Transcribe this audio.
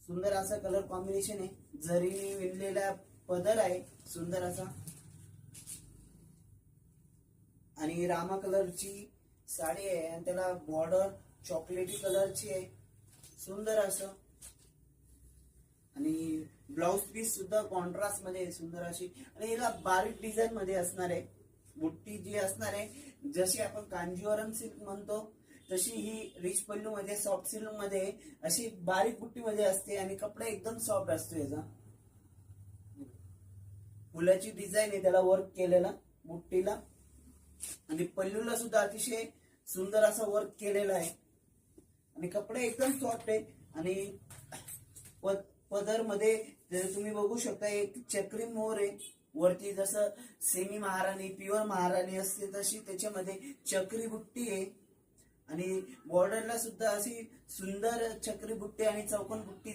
सुंदर असा colour combination आहे, जरीने विणलेला पदर आहे सुंदर असा, आणि रामा कलरची साडी आहे आणि त्याला बॉर्डर चॉकलेटी कलरची आहे सुंदर असं, आणि ब्लाउज पीस सुद्धा कॉन्ट्रास्ट मध्ये सुंदर अशी, आणि याला बारीक डिझाईन मध्ये असणार आहे बुट्टी जी असणार आहे, जशी आपण कांजीवरम सिल्क म्हणतो तशी ही रिच पल्लू मध्ये सॉफ्ट सिल्क मध्ये अशी बारीक बुट्टी मध्ये असते, आणि कपडा एकदम सॉफ्ट असतो याचा. फुलाची डिझाईन आहे त्याला वर्क केलेला बुट्टीला, आणि पल्लूला सुद्धा अतिशय सुंदर असा वर्क केलेला आहे, आणि कपडा एकदम सॉफ्ट आहे. आणि पदर मध्ये तुम्ही बघू शकता एक चक्री मोर आहे वरती, जसं सेमी महाराणी प्युअर महाराणी असते तशी त्याच्यामध्ये चक्री बुट्टी आहे, आणि बॉर्डरला सुद्धा अशी सुंदर चक्री बुट्टी आणि चौकोन बुट्टी